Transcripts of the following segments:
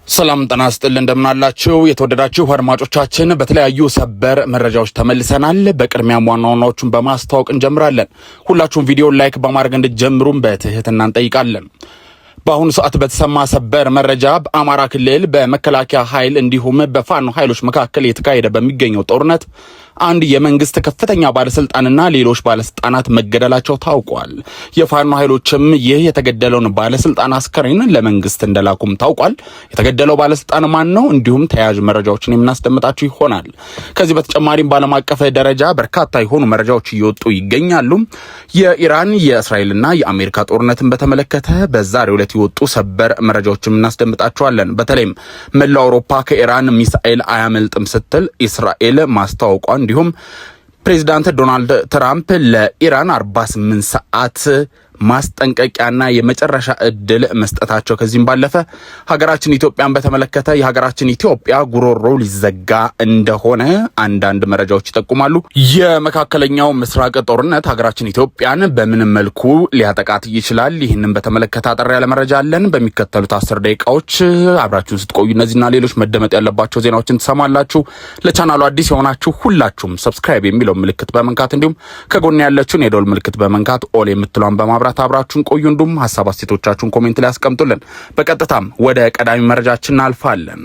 ሰላም ጤና ይስጥልን እንደምናላችሁ የተወደዳችሁ አድማጮቻችን በተለያዩ ሰበር መረጃዎች ተመልሰናል። በቅድሚያም ዋና ዋናዎቹን በማስተዋወቅ እንጀምራለን። ሁላችሁም ቪዲዮ ላይክ በማድረግ እንድትጀምሩም በትህትና እንጠይቃለን። በአሁኑ ሰዓት በተሰማ ሰበር መረጃ በአማራ ክልል በመከላከያ ኃይል እንዲሁም በፋኖ ኃይሎች መካከል የተካሄደ በሚገኘው ጦርነት አንድ የመንግስት ከፍተኛ ባለስልጣንና ሌሎች ባለስልጣናት መገደላቸው ታውቋል። የፋኖ ኃይሎችም ይህ የተገደለውን ባለስልጣን አስከሬን ለመንግስት እንደላኩም ታውቋል። የተገደለው ባለስልጣን ማን ነው? እንዲሁም ተያያዥ መረጃዎችን የምናስደምጣችሁ ይሆናል። ከዚህ በተጨማሪም በዓለም አቀፍ ደረጃ በርካታ የሆኑ መረጃዎች እየወጡ ይገኛሉ። የኢራን የእስራኤልና የአሜሪካ ጦርነትን በተመለከተ በዛሬው ዕለት የወጡ ሰበር መረጃዎችን እናስደምጣችኋለን። በተለይም መላው አውሮፓ ከኢራን ሚሳኤል አያመልጥም ስትል እስራኤል ማስታወቋ እንዲሁም ፕሬዝዳንት ዶናልድ ትራምፕ ለኢራን 48 ሰዓት ማስጠንቀቂያና የመጨረሻ እድል መስጠታቸው ከዚህም ባለፈ ሀገራችን ኢትዮጵያን በተመለከተ የሀገራችን ኢትዮጵያ ጉሮሮ ሊዘጋ እንደሆነ አንዳንድ መረጃዎች ይጠቁማሉ። የመካከለኛው ምስራቅ ጦርነት ሀገራችን ኢትዮጵያን በምን መልኩ ሊያጠቃት ይችላል? ይህንን በተመለከተ አጠር ያለ መረጃ አለን። በሚከተሉት 10 ደቂቃዎች አብራችሁን ስትቆዩ እነዚህና ሌሎች መደመጥ ያለባቸው ዜናዎችን ትሰማላችሁ። ለቻናሉ አዲስ የሆናችሁ ሁላችሁም ሰብስክራይብ የሚለው ምልክት በመንካት እንዲሁም ከጎን ያለችውን የደወል ምልክት በመንካት ኦል የምትሏን በማብራት አብራችሁን ቆዩ። እንዱም ሐሳብ አስተያየቶቻችሁን ኮሜንት ላይ አስቀምጡልን። በቀጥታም ወደ ቀዳሚ መረጃችን እናልፋለን።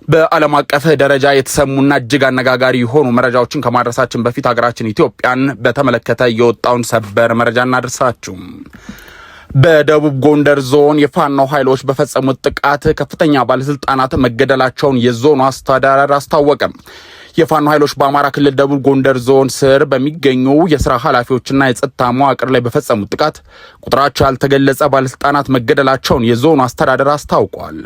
በዓለም አቀፍ ደረጃ የተሰሙና እጅግ አነጋጋሪ የሆኑ መረጃዎችን ከማድረሳችን በፊት ሀገራችን ኢትዮጵያን በተመለከተ የወጣውን ሰበር መረጃ እናደርሳችሁ። በደቡብ ጎንደር ዞን የፋኖ ኃይሎች በፈጸሙት ጥቃት ከፍተኛ ባለስልጣናት መገደላቸውን የዞኑ አስተዳደር አስታወቀ። የፋኖ ኃይሎች በአማራ ክልል ደቡብ ጎንደር ዞን ስር በሚገኙ የስራ ኃላፊዎችና የጸጥታ መዋቅር ላይ በፈጸሙት ጥቃት ቁጥራቸው ያልተገለጸ ባለስልጣናት መገደላቸውን የዞኑ አስተዳደር አስታውቋል።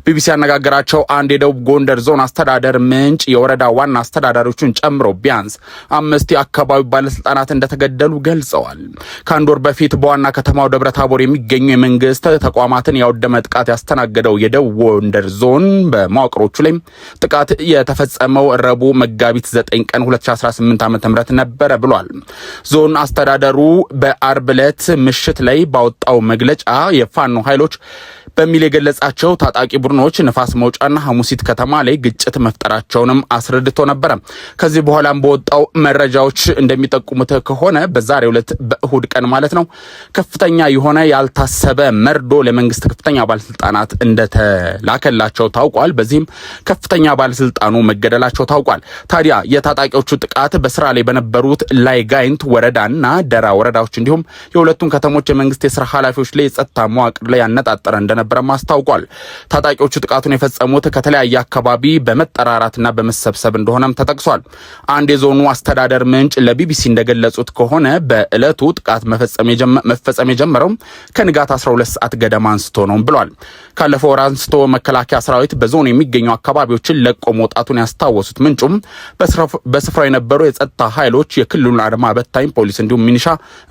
ቢቢሲ ያነጋገራቸው አንድ የደቡብ ጎንደር ዞን አስተዳደር ምንጭ የወረዳ ዋና አስተዳዳሪዎችን ጨምሮ ቢያንስ 5 የአካባቢው ባለስልጣናት እንደተገደሉ ገልጸዋል። ከአንድ ወር በፊት በዋና ከተማው ደብረ ታቦር የሚገኙ የመንግስት ተቋማትን ያወደመ ጥቃት ያስተናገደው የደቡብ ጎንደር ዞን በመዋቅሮቹ ላይ ጥቃት የተፈጸመው ረቡዕ መጋቢት 9 ቀን 2018 ዓ.ም ነበረ ብሏል። ዞን አስተዳደሩ በአርብ ዕለት ምሽት ላይ ባወጣው መግለጫ የፋኖ ኃይሎች በሚል የገለጻቸው ታጣቂ ቡድኖች ንፋስ መውጫና ሐሙሲት ከተማ ላይ ግጭት መፍጠራቸውንም አስረድቶ ነበረ። ከዚህ በኋላም በወጣው መረጃዎች እንደሚጠቁሙት ከሆነ በዛሬው ዕለት በእሁድ ቀን ማለት ነው ከፍተኛ የሆነ ያልታሰበ መርዶ ለመንግስት ከፍተኛ ባለስልጣናት እንደተላከላቸው ታውቋል። በዚህም ከፍተኛ ባለስልጣኑ መገደላቸው ታውቋል። ታዲያ የታጣቂዎቹ ጥቃት በስራ ላይ በነበሩት ላይ ጋይንት ወረዳና ደራ ወረዳዎች እንዲሁም የሁለቱም ከተሞች የመንግስት የስራ ኃላፊዎች ላይ የጸጥታ መዋቅር ላይ ያነጣጠረ እንደነበረ ማስታውቋል። ታጣቂዎቹ ጥቃቱን የፈጸሙት ከተለያየ አካባቢ በመጠራራትና በመሰብሰብ እንደሆነም ተጠቅሷል። አንድ የዞኑ አስተዳደር ምንጭ ለቢቢሲ እንደገለጹት ከሆነ በዕለቱ ጥቃት መፈጸም የጀመረው ከንጋት 12 ሰዓት ገደማ አንስቶ ነው ብሏል። ካለፈው ወር አንስቶ መከላከያ ሰራዊት በዞኑ የሚገኙ አካባቢዎችን ለቆ መውጣቱን ያስታወሱት ምንጩም በስፍራው የነበሩ የጸጥታ ኃይሎች የክልሉን አድማ በታኝ ፖሊስ እንዲሁም ሚኒሻ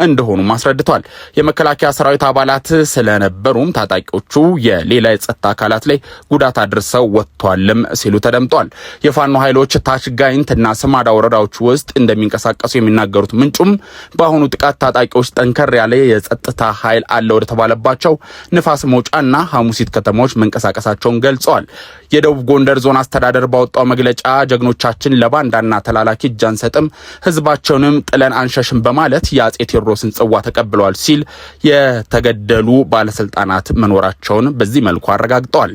እንደሆኑ አስረድቷል። የመከላከያ ሰራዊት አባላት ስለነበሩም ታጣቂዎቹ የሌላ የጸጥታ አካላት ላይ ጉዳት አድርሰው ወጥቷልም ሲሉ ተደምጧል። የፋኖ ኃይሎች ታች ጋይንትና ስማዳ ወረዳዎች ውስጥ እንደሚንቀሳቀሱ የሚናገሩት ምንጩም በአሁኑ ጥቃት ታጣቂዎች ጠንከር ያለ የጸጥታ ኃይል አለ ወደ ተባለባቸው ንፋስ መውጫና ሐሙሲት ከተሞች መንቀሳቀሳቸውን ገልጸዋል። የደቡብ ጎንደር ዞን አስተዳደር ባወጣው መግለጫ ጀግኖቻችን ለባንዳና ተላላኪ እጅ አንሰጥም፣ ህዝባቸውንም ጥለን አንሸሽም በማለት የአጼ ቴዎድሮስን ጽዋ ተቀብለዋል ሲል የተገደሉ ባለስልጣናት መኖራቸውን በዚህ መልኩ አረጋግጠዋል።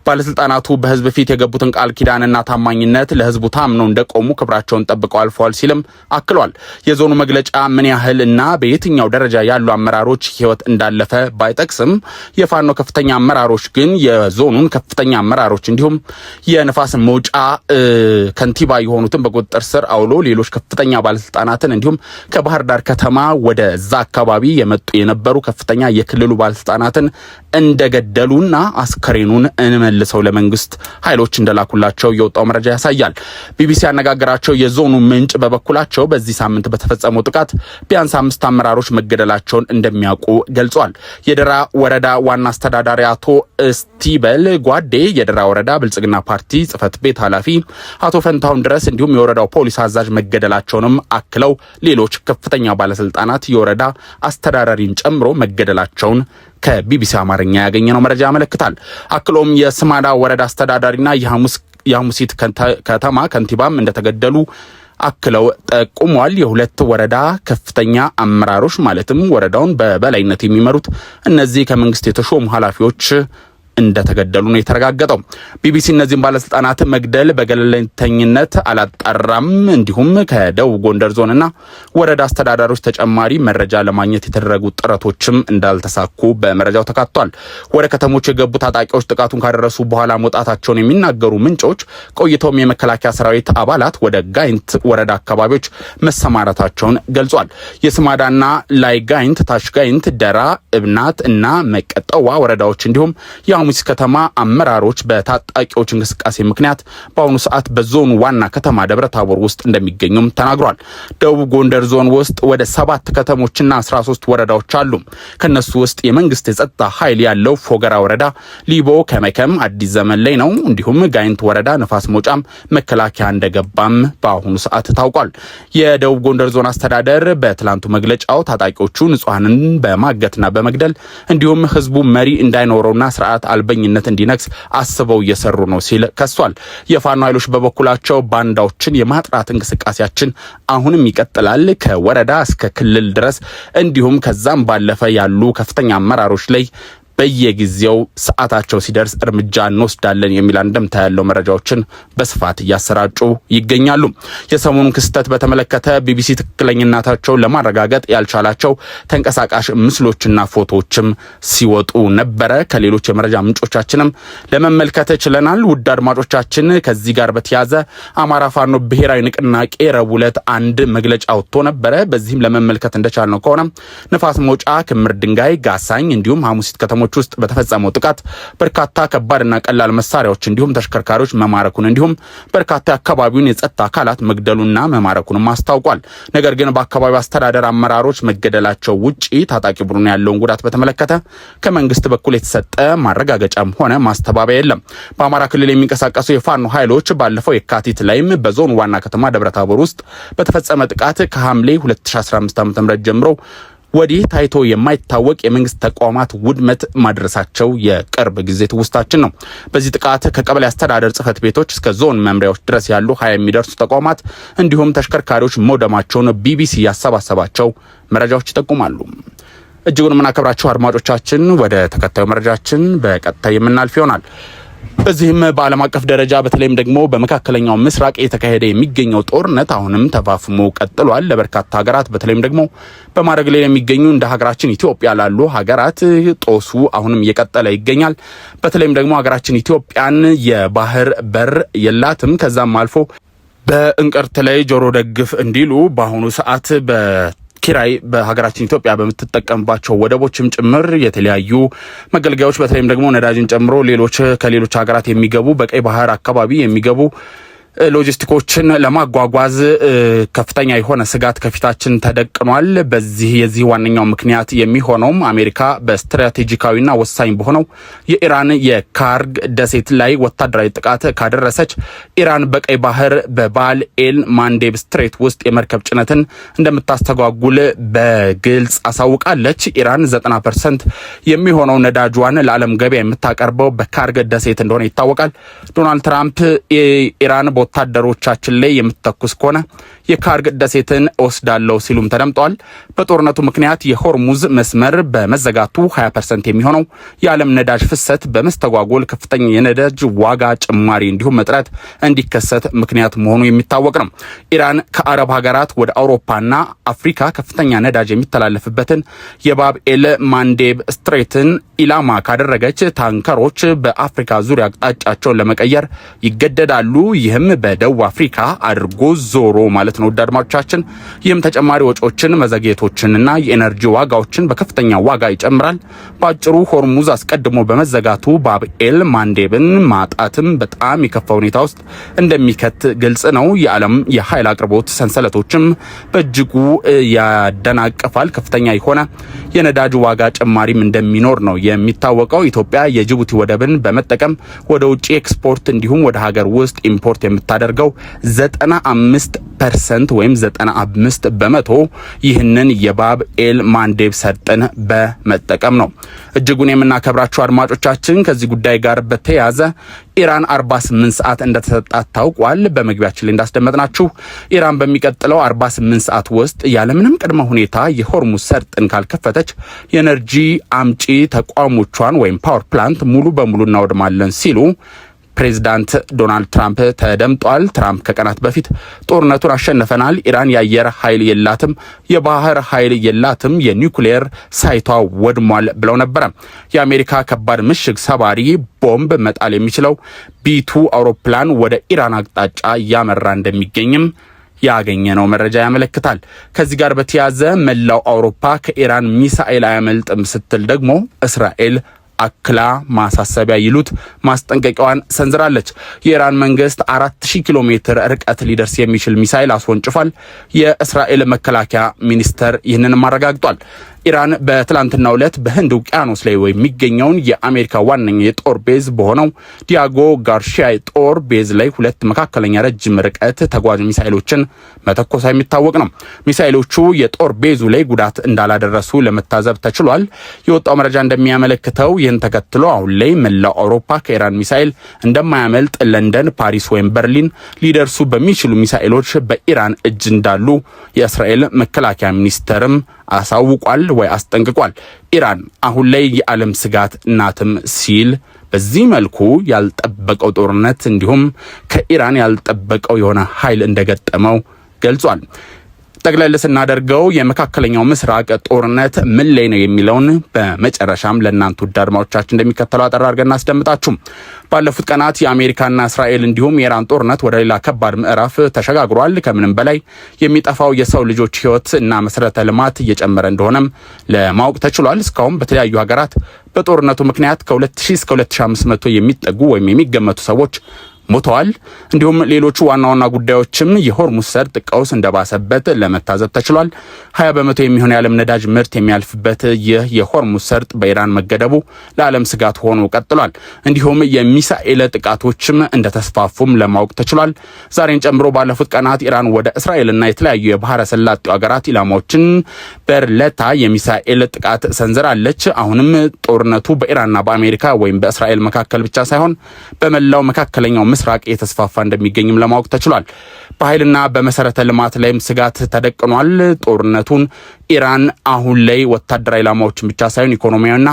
ባለስልጣናቱ በህዝብ ፊት የገቡትን ቃል ኪዳንና ታማኝነት ለህዝቡ ታምነው እንደቆሙ ክብራቸውን ጠብቀው አልፈዋል ሲልም አክሏል። የዞኑ መግለጫ ምን ያህልና በየትኛው ደረጃ ያሉ አመራሮች ህይወት እንዳለፈ ባይጠቅስም የፋኖ ከፍተኛ አመራሮች ግን የዞኑን ከፍተኛ አመራሮች እንዲሁም የንፋስ መውጫ ከንቲባ የሆኑትን በቁጥጥር ስር አውሎ ሌሎች ከፍተኛ ባለስልጣናትን እንዲሁም ከባህር ዳር ከተማ ወደዛ አካባቢ የነበሩ ከፍተኛ የክልሉ ባለስልጣናትን እንደገደሉና አስከሬኑን እንመልሰው ለመንግስት ኃይሎች እንደላኩላቸው የወጣው መረጃ ያሳያል። ቢቢሲ ያነጋገራቸው የዞኑ ምንጭ በበኩላቸው በዚህ ሳምንት በተፈጸመው ጥቃት ቢያንስ 5 አመራሮች መገደላቸውን እንደሚያውቁ ገልጿል። የደራ ወረዳ ዋና አስተዳዳሪ አቶ ስቲበል ጓዴ፣ የደራ ወረዳ ብልጽግና ፓርቲ ጽህፈት ቤት ኃላፊ አቶ ፈንታውን ድረስ እንዲሁም የወረዳው ፖሊስ አዛዥ መገደላቸውንም አክለው ሌሎች ከፍተኛ ባለስልጣናት የወረዳ አስተዳዳሪን ጨምሮ መገደላቸውን ከቢቢሲ አማርኛ ያገኘነው መረጃ ያመለክታል። አክሎም የስማዳ ወረዳ አስተዳዳሪና የሐሙሲት ከተማ ከንቲባም እንደተገደሉ አክለው ጠቁሟል። የሁለት ወረዳ ከፍተኛ አመራሮች ማለትም ወረዳውን በበላይነት የሚመሩት እነዚህ ከመንግስት የተሾሙ ኃላፊዎች እንደተገደሉ ነው የተረጋገጠው። ቢቢሲ እነዚህን ባለስልጣናት መግደል በገለልተኝነት አላጣራም፣ እንዲሁም ከደቡብ ጎንደር ዞንና ወረዳ አስተዳዳሪዎች ተጨማሪ መረጃ ለማግኘት የተደረጉ ጥረቶችም እንዳልተሳኩ በመረጃው ተካቷል። ወደ ከተሞች የገቡ ታጣቂዎች ጥቃቱን ካደረሱ በኋላ መውጣታቸውን የሚናገሩ ምንጮች ቆይተውም የመከላከያ ሰራዊት አባላት ወደ ጋይንት ወረዳ አካባቢዎች መሰማራታቸውን ገልጿል። የስማዳና ላይ ጋይንት፣ ታች ጋይንት፣ ደራ፣ እብናት እና መቀጠዋ ወረዳዎች እንዲሁም የሐሙሲት ከተማ አመራሮች በታጣቂዎች እንቅስቃሴ ምክንያት በአሁኑ ሰዓት በዞኑ ዋና ከተማ ደብረ ታቦር ውስጥ እንደሚገኙም ተናግሯል። ደቡብ ጎንደር ዞን ውስጥ ወደ 7 ከተሞችና 13 ወረዳዎች አሉ። ከነሱ ውስጥ የመንግስት የጸጥታ ኃይል ያለው ፎገራ ወረዳ፣ ሊቦ፣ ከመከም፣ አዲስ ዘመን ላይ ነው። እንዲሁም ጋይንት ወረዳ ነፋስ መውጫም መከላከያ እንደገባም በአሁኑ ሰዓት ታውቋል። የደቡብ ጎንደር ዞን አስተዳደር በትላንቱ መግለጫው ታጣቂዎቹ ንጹሃንን በማገትና በመግደል እንዲሁም ህዝቡ መሪ እንዳይኖረውና ስርዓት አልበኝነት እንዲነክስ አስበው እየሰሩ ነው ሲል ከሷል። የፋኖ ኃይሎች በበኩላቸው ባንዳዎችን የማጥራት እንቅስቃሴያችን አሁንም ይቀጥላል፣ ከወረዳ እስከ ክልል ድረስ እንዲሁም ከዛም ባለፈ ያሉ ከፍተኛ አመራሮች ላይ በየጊዜው ሰዓታቸው ሲደርስ እርምጃ እንወስዳለን የሚል አንድምታ ያለው መረጃዎችን በስፋት እያሰራጩ ይገኛሉ። የሰሞኑን ክስተት በተመለከተ ቢቢሲ ትክክለኛነታቸውን ለማረጋገጥ ያልቻላቸው ተንቀሳቃሽ ምስሎችና ፎቶዎችም ሲወጡ ነበረ። ከሌሎች የመረጃ ምንጮቻችንም ለመመልከት ችለናል። ውድ አድማጮቻችን፣ ከዚህ ጋር በተያያዘ አማራ ፋኖ ብሔራዊ ንቅናቄ ረቡዕ ዕለት አንድ መግለጫ ወጥቶ ነበረ። በዚህም ለመመልከት እንደቻልነው ከሆነ ንፋስ መውጫ፣ ክምር ድንጋይ፣ ጋሳኝ እንዲሁም ሐሙሲት ከተሞች ውስጥ በተፈጸመው ጥቃት በርካታ ከባድና ቀላል መሳሪያዎች እንዲሁም ተሽከርካሪዎች መማረኩን እንዲሁም በርካታ አካባቢውን የጸጥታ አካላት መግደሉና መማረኩንም አስታውቋል። ነገር ግን በአካባቢው አስተዳደር አመራሮች መገደላቸው ውጪ ታጣቂ ቡድኑ ያለውን ጉዳት በተመለከተ ከመንግስት በኩል የተሰጠ ማረጋገጫም ሆነ ማስተባበያ የለም። በአማራ ክልል የሚንቀሳቀሱ የፋኖ ኃይሎች ባለፈው የካቲት ላይም በዞኑ ዋና ከተማ ደብረታቦር ውስጥ በተፈጸመ ጥቃት ከሐምሌ 2015 ዓ.ም ጀምሮ ወዲህ ታይቶ የማይታወቅ የመንግስት ተቋማት ውድመት ማድረሳቸው የቅርብ ጊዜ ትውስታችን ነው። በዚህ ጥቃት ከቀበሌ አስተዳደር ጽህፈት ቤቶች እስከ ዞን መምሪያዎች ድረስ ያሉ 20 የሚደርሱ ተቋማት እንዲሁም ተሽከርካሪዎች መውደማቸውን ቢቢሲ ያሰባሰባቸው መረጃዎች ይጠቁማሉ። እጅጉን የምናከብራችሁ አድማጮቻችን፣ ወደ ተከታዩ መረጃችን በቀጥታ የምናልፍ ይሆናል። በዚህም በዓለም አቀፍ ደረጃ በተለይም ደግሞ በመካከለኛው ምስራቅ የተካሄደ የሚገኘው ጦርነት አሁንም ተፋፍሞ ቀጥሏል። ለበርካታ ሀገራት በተለይም ደግሞ በማድረግ ላይ የሚገኙ እንደ ሀገራችን ኢትዮጵያ ላሉ ሀገራት ጦሱ አሁንም እየቀጠለ ይገኛል። በተለይም ደግሞ ሀገራችን ኢትዮጵያን የባህር በር የላትም። ከዛም አልፎ በእንቅርት ላይ ጆሮ ደግፍ እንዲሉ በአሁኑ ሰዓት ኪራይ በሀገራችን ኢትዮጵያ በምትጠቀምባቸው ወደቦችም ጭምር የተለያዩ መገልገያዎች በተለይም ደግሞ ነዳጅን ጨምሮ ሌሎች ከሌሎች ሀገራት የሚገቡ በቀይ ባህር አካባቢ የሚገቡ ሎጂስቲኮችን ለማጓጓዝ ከፍተኛ የሆነ ስጋት ከፊታችን ተደቅኗል። የዚህ ዋነኛው ምክንያት የሚሆነውም አሜሪካ በስትራቴጂካዊና ወሳኝ በሆነው የኢራን የካርግ ደሴት ላይ ወታደራዊ ጥቃት ካደረሰች ኢራን በቀይ ባህር በባል ኤል ማንዴብ ስትሬት ውስጥ የመርከብ ጭነትን እንደምታስተጓጉል በግልጽ አሳውቃለች። ኢራን 90% የሚሆነው ነዳጇን ለዓለም ገበያ የምታቀርበው በካርግ ደሴት እንደሆነ ይታወቃል። ዶናልድ ትራምፕ ኢራን ወታደሮቻችን ላይ የምትተኩስ ከሆነ የካርግ ደሴትን ወስዳለው ሲሉም ተደምጠዋል። በጦርነቱ ምክንያት የሆርሙዝ መስመር በመዘጋቱ 20% የሚሆነው የዓለም ነዳጅ ፍሰት በመስተጓጎል ከፍተኛ የነዳጅ ዋጋ ጭማሪ እንዲሁም እጥረት እንዲከሰት ምክንያት መሆኑ የሚታወቅ ነው። ኢራን ከአረብ ሀገራት ወደ አውሮፓና አፍሪካ ከፍተኛ ነዳጅ የሚተላለፍበትን የባብ ኤል ማንዴብ ስትሬትን ኢላማ ካደረገች ታንከሮች በአፍሪካ ዙሪያ አቅጣጫቸውን ለመቀየር ይገደዳሉ። ይህም በደቡብ አፍሪካ አድርጎ ዞሮ ማለት ነው። ውድ አድማጮቻችን፣ ይህም ተጨማሪ ወጪዎችን፣ መዘግየቶችንና የኤነርጂ ዋጋዎችን በከፍተኛ ዋጋ ይጨምራል። በአጭሩ ሆርሙዝ አስቀድሞ በመዘጋቱ ባብ ኤል ማንዴብን ማጣትም በጣም የከፋ ሁኔታ ውስጥ እንደሚከት ግልጽ ነው። የዓለም የኃይል አቅርቦት ሰንሰለቶችም በእጅጉ ያደናቅፋል። ከፍተኛ የሆነ የነዳጅ ዋጋ ጭማሪም እንደሚኖር ነው የሚታወቀው። ኢትዮጵያ የጅቡቲ ወደብን በመጠቀም ወደ ውጪ ኤክስፖርት እንዲሁም ወደ ሀገር ውስጥ ኢምፖርት የምታደርገው 95% ወይም 95 በመቶ ይህንን የባብ ኤል ማንዴብ ሰርጥን በመጠቀም ነው። እጅጉን የምናከብራችሁ አድማጮቻችን ከዚህ ጉዳይ ጋር በተያያዘ ኢራን 48 ሰዓት እንደተሰጣት ታውቋል። በመግቢያችን ላይ እንዳስደመጥናችሁ ኢራን በሚቀጥለው 48 ሰዓት ውስጥ ያለምንም ቅድመ ሁኔታ የሆርሙዝ ሰርጥን ካልከፈተች የኤነርጂ አምጪ ተቋሞቿን ወይም ፓወር ፕላንት ሙሉ በሙሉ እናወድማለን ሲሉ ፕሬዚዳንት ዶናልድ ትራምፕ ተደምጧል። ትራምፕ ከቀናት በፊት ጦርነቱን አሸንፈናል፣ ኢራን የአየር ኃይል የላትም፣ የባህር ኃይል የላትም፣ የኒውክሌር ሳይቷ ወድሟል ብለው ነበረ። የአሜሪካ ከባድ ምሽግ ሰባሪ ቦምብ መጣል የሚችለው ቢ2 አውሮፕላን ወደ ኢራን አቅጣጫ እያመራ እንደሚገኝም ያገኘነው መረጃ ያመለክታል። ከዚህ ጋር በተያያዘ መላው አውሮፓ ከኢራን ሚሳኤል አያመልጥም ስትል ደግሞ እስራኤል አክላ ማሳሰቢያ ይሉት ማስጠንቀቂያዋን ሰንዝራለች። የኢራን መንግስት 4000 ኪሎ ሜትር ርቀት ሊደርስ የሚችል ሚሳኤል አስወንጭፏል። የእስራኤል መከላከያ ሚኒስተር ይህንንም አረጋግጧል። ኢራን በትላንትናው ዕለት በህንድ ውቅያኖስ ላይ የሚገኘውን የአሜሪካ ዋነኛ የጦር ቤዝ በሆነው ዲያጎ ጋርሺያ ጦር ቤዝ ላይ 2 መካከለኛ ረጅም ርቀት ተጓዥ ሚሳኤሎችን መተኮሷ የሚታወቅ ነው። ሚሳኤሎቹ የጦር ቤዙ ላይ ጉዳት እንዳላደረሱ ለመታዘብ ተችሏል። የወጣው መረጃ እንደሚያመለክተው ይህን ተከትሎ አሁን ላይ መላው አውሮፓ ከኢራን ሚሳኤል እንደማያመልጥ ለንደን፣ ፓሪስ ወይም በርሊን ሊደርሱ በሚችሉ ሚሳኤሎች በኢራን እጅ እንዳሉ የእስራኤል መከላከያ ሚኒስተርም አሳውቋል ወይ አስጠንቅቋል። ኢራን አሁን ላይ የዓለም ስጋት ናትም ሲል በዚህ መልኩ ያልጠበቀው ጦርነት እንዲሁም ከኢራን ያልጠበቀው የሆነ ኃይል እንደገጠመው ገልጿል። ጠቅለል ስናደርገው የመካከለኛው ምስራቅ ጦርነት ምን ላይ ነው የሚለውን በመጨረሻም ለእናንተ ውድ አድማጮቻችን እንደሚከተለው አጠር አድርገን እናስደምጣችሁ። ባለፉት ቀናት የአሜሪካና እስራኤል እንዲሁም የኢራን ጦርነት ወደ ሌላ ከባድ ምዕራፍ ተሸጋግሯል። ከምንም በላይ የሚጠፋው የሰው ልጆች ሕይወት እና መሰረተ ልማት እየጨመረ እንደሆነም ለማወቅ ተችሏል። እስካሁን በተለያዩ ሀገራት በጦርነቱ ምክንያት ከ2000 እስከ 2500 የሚጠጉ ወይም የሚገመቱ ሰዎች ሞተዋል። እንዲሁም ሌሎቹ ዋና ዋና ጉዳዮችም የሆርሙዝ ሰርጥ ቀውስ እንደባሰበት ለመታዘብ ተችሏል። 20 በመቶ የሚሆን የዓለም ነዳጅ ምርት የሚያልፍበት ይህ የሆርሙዝ ሰርጥ በኢራን መገደቡ ለዓለም ስጋት ሆኖ ቀጥሏል። እንዲሁም የሚሳኤል ጥቃቶችም እንደተስፋፉም ለማወቅ ተችሏል። ዛሬን ጨምሮ ባለፉት ቀናት ኢራን ወደ እስራኤልና የተለያዩ የባህረ ሰላጤው ሀገራት ኢላማዎችን በርለታ የሚሳኤል ጥቃት ሰንዝራለች። አሁንም ጦርነቱ በኢራንና በአሜሪካ ወይም በእስራኤል መካከል ብቻ ሳይሆን በመላው መካከለኛው ምስራቅ የተስፋፋ እንደሚገኝም ለማወቅ ተችሏል። በኃይልና በመሰረተ ልማት ላይም ስጋት ተደቅኗል። ጦርነቱን ኢራን አሁን ላይ ወታደራዊ ኢላማዎችን ብቻ ሳይሆን ኢኮኖሚያዊና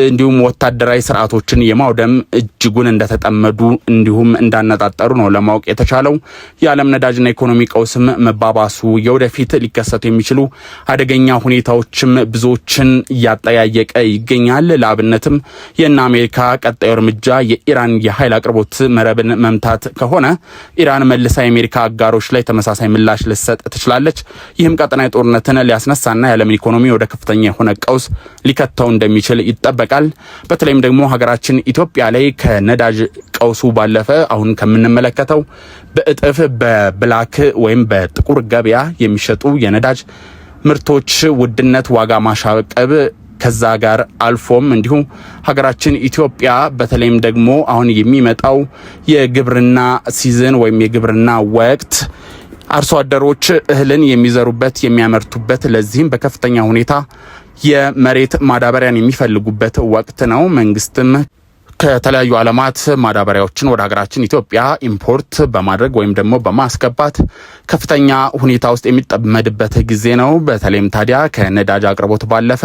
እንዲሁም ወታደራዊ ስርዓቶችን የማውደም እጅጉን እንደተጠመዱ እንዲሁም እንዳነጣጠሩ ነው ለማወቅ የተቻለው። የዓለም ነዳጅና ኢኮኖሚ ቀውስም መባባሱ የወደፊት ሊከሰቱ የሚችሉ አደገኛ ሁኔታዎችም ብዙዎችን እያጠያየቀ ይገኛል። ለአብነትም የእነ አሜሪካ ቀጣዩ እርምጃ የኢራን የኃይል አቅርቦት መረብን መምታት ከሆነ ኢራን መልሳ የአሜሪካ አጋሮች ላይ ተመሳሳይ ምላሽ ልትሰጥ ትችላለች። ይህም ቀጠናዊ ጦርነትን ሊያስነሳና የዓለምን ኢኮኖሚ ወደ ከፍተኛ የሆነ ቀውስ ሊከተው እንደሚችል ይጠበቃል። በተለይም ደግሞ ሀገራችን ኢትዮጵያ ላይ ከነዳጅ ቀውሱ ባለፈ አሁን ከምንመለከተው በእጥፍ በብላክ ወይም በጥቁር ገበያ የሚሸጡ የነዳጅ ምርቶች ውድነት፣ ዋጋ ማሻቀብ ከዛ ጋር አልፎም እንዲሁም ሀገራችን ኢትዮጵያ በተለይም ደግሞ አሁን የሚመጣው የግብርና ሲዝን ወይም የግብርና ወቅት አርሶ አደሮች እህልን የሚዘሩበት የሚያመርቱበት፣ ለዚህም በከፍተኛ ሁኔታ የመሬት ማዳበሪያን የሚፈልጉበት ወቅት ነው። መንግስትም ከተለያዩ ዓለማት ማዳበሪያዎችን ወደ ሀገራችን ኢትዮጵያ ኢምፖርት በማድረግ ወይም ደግሞ በማስገባት ከፍተኛ ሁኔታ ውስጥ የሚጠመድበት ጊዜ ነው። በተለይም ታዲያ ከነዳጅ አቅርቦት ባለፈ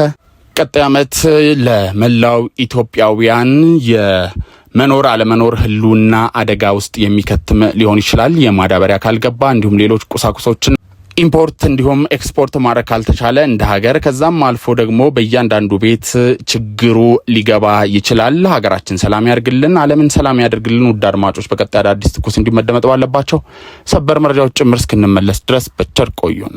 ቀጣይ ዓመት ለመላው ኢትዮጵያውያን የመኖር አለመኖር ህልውና አደጋ ውስጥ የሚከትም ሊሆን ይችላል። የማዳበሪያ ካልገባ እንዲሁም ሌሎች ቁሳቁሶችን ኢምፖርት እንዲሁም ኤክስፖርት ማድረግ ካልተቻለ እንደ ሀገር ከዛም አልፎ ደግሞ በእያንዳንዱ ቤት ችግሩ ሊገባ ይችላል። ሀገራችን ሰላም ያድርግልን፣ ዓለምን ሰላም ያድርግልን። ውድ አድማጮች በቀጣይ አዳዲስ ትኩስ እንዲመደመጥ ባለባቸው ሰበር መረጃዎች ጭምር እስክንመለስ ድረስ በቸር ቆዩን።